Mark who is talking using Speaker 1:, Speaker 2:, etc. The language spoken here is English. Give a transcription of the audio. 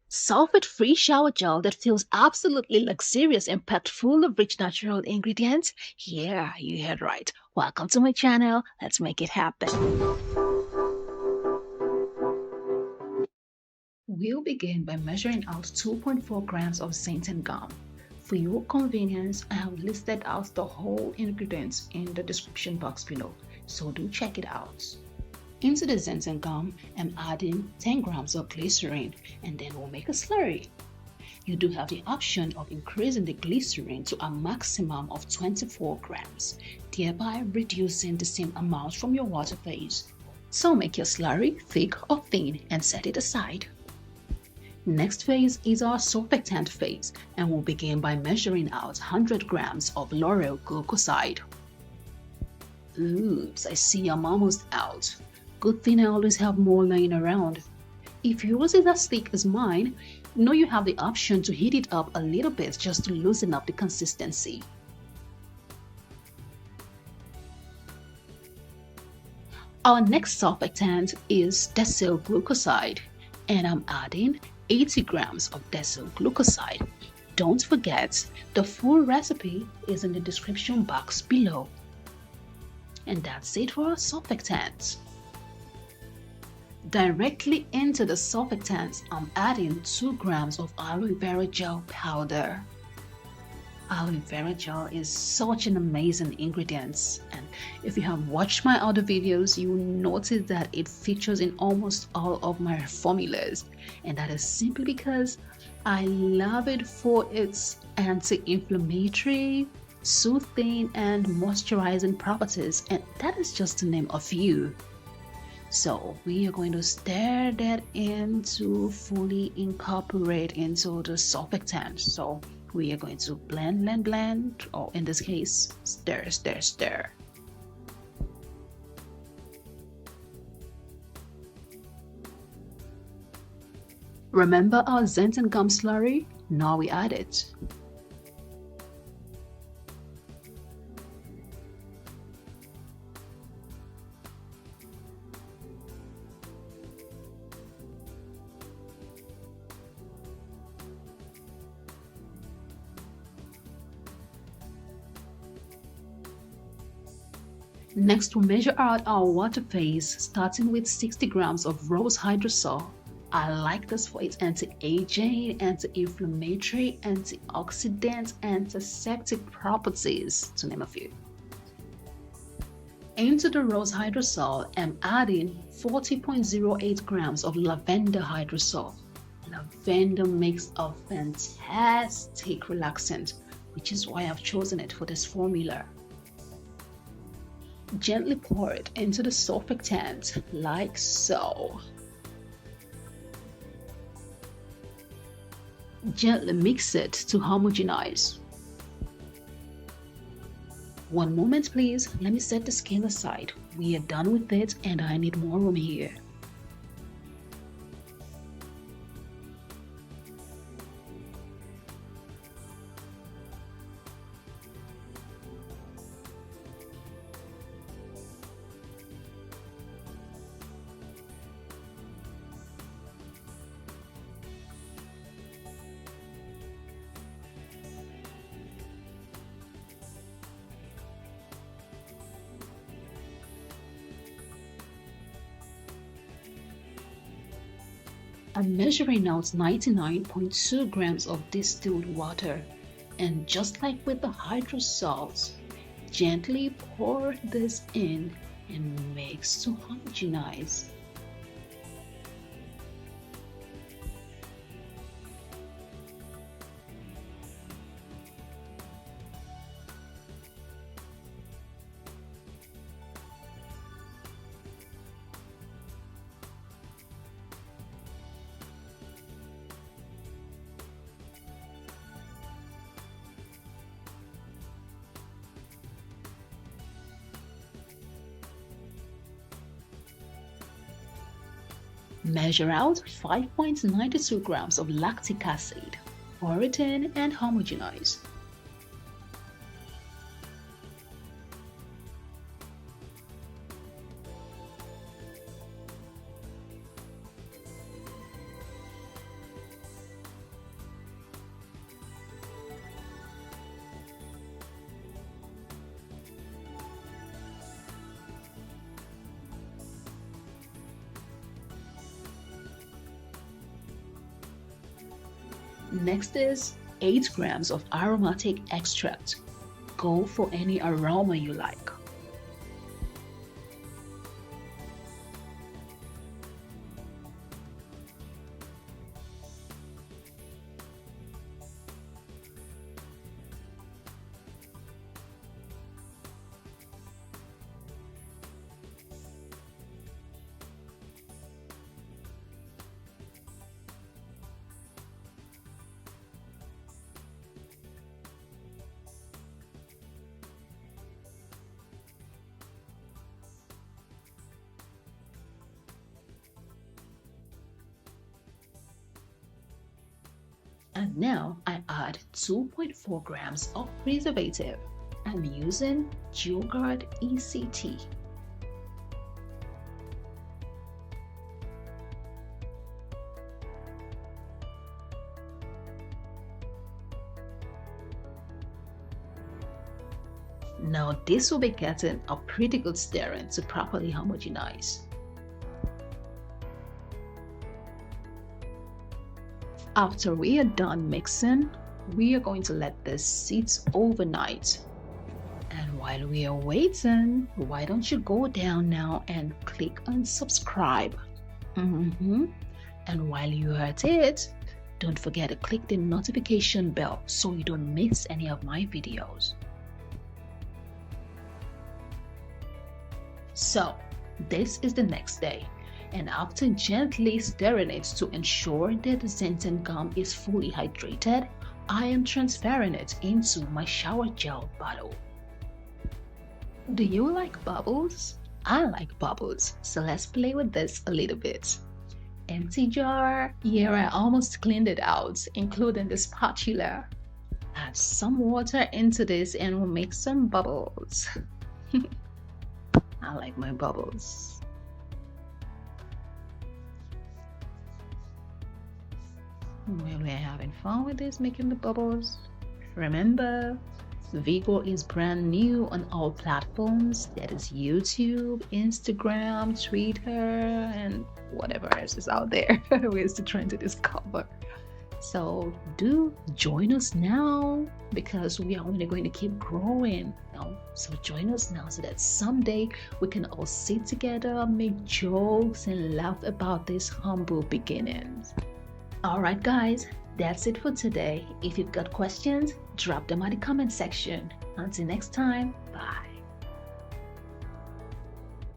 Speaker 1: Sulfate-free shower gel that feels absolutely luxurious and packed full of rich natural ingredients? Yeah, you heard right. Welcome to my channel. Let's make it happen. We'll begin by measuring out 2.4 grams of xanthan gum. For your convenience, I have listed out the whole ingredients in the description box below, so do check it out. Into the xanthan gum, I'm adding 10 grams of glycerin, and then we'll make a slurry. You do have the option of increasing the glycerin to a maximum of 24 grams, thereby reducing the same amount from your water phase. So make your slurry thick or thin and set it aside. Next phase is our surfactant phase, and we'll begin by measuring out 100 grams of lauryl glucoside. Oops, I see I'm almost out. Good thing I always have more laying around. If yours is as thick as mine, know you have the option to heat it up a little bit just to loosen up the consistency. Our next surfactant is distilled glucoside, and I'm adding 80 grams of distilled glucoside. Don't forget, the full recipe is in the description box below. And that's it for our surfactants. Directly into the surfactants, I'm adding 2 grams of aloe vera gel powder. Aloe vera gel is such an amazing ingredient, and if you have watched my other videos, you will notice that it features in almost all of my formulas, and that is simply because I love it for its anti-inflammatory, soothing, and moisturizing properties, and that is just to name a few. So we are going to stir that in to fully incorporate into the surfactant. So we are going to blend, or in this case, stir. Remember our xanthan gum slurry? Now we add it. Next, we'll measure out our water phase, starting with 60 grams of rose hydrosol. I like this for its anti-aging, anti-inflammatory, antioxidant, antiseptic properties, to name a few. Into the rose hydrosol, I'm adding 40.08 grams of lavender hydrosol. Lavender makes a fantastic relaxant, which is why I've chosen it for this formula. Gently pour it into the surfactant like so. Gently mix it to homogenize. One moment please, let me set the scale aside. We are done with it and I need more room here. I'm measuring out 99.2 grams of distilled water, and just like with the hydrosols, gently pour this in and mix to homogenize. Measure out 5.92 grams of lactic acid. Pour it in and homogenize. Next is 8 grams of aromatic extract. Go for any aroma you like. And now I add 2.4 grams of preservative. I'm using yogurt ECT. Now this will be getting a pretty good stirring to properly homogenize. After we are done mixing, we are going to let this sit overnight. And while we are waiting, why don't you go down now and click on subscribe. And while you're at it, don't forget to click the notification bell so you don't miss any of my videos. So this is the next day, and after gently stirring it to ensure that the xanthan gum is fully hydrated, I am transferring it into my shower gel bottle. Do you like bubbles? I like bubbles, so let's play with this a little bit. Empty jar. Here I almost cleaned it out, including the spatula. Add some water into this and we'll make some bubbles. I like my bubbles. We're having fun with this, making the bubbles. Remember, Vigoh is brand new on all platforms. That is YouTube, Instagram, Twitter, and whatever else is out there. We're still trying to discover. So do join us now, because we are only going to keep growing. So join us now so that someday we can all sit together, make jokes, and laugh about these humble beginnings. All right, guys, that's it for today. If you've got questions, drop them at the comment section. Until next time, bye.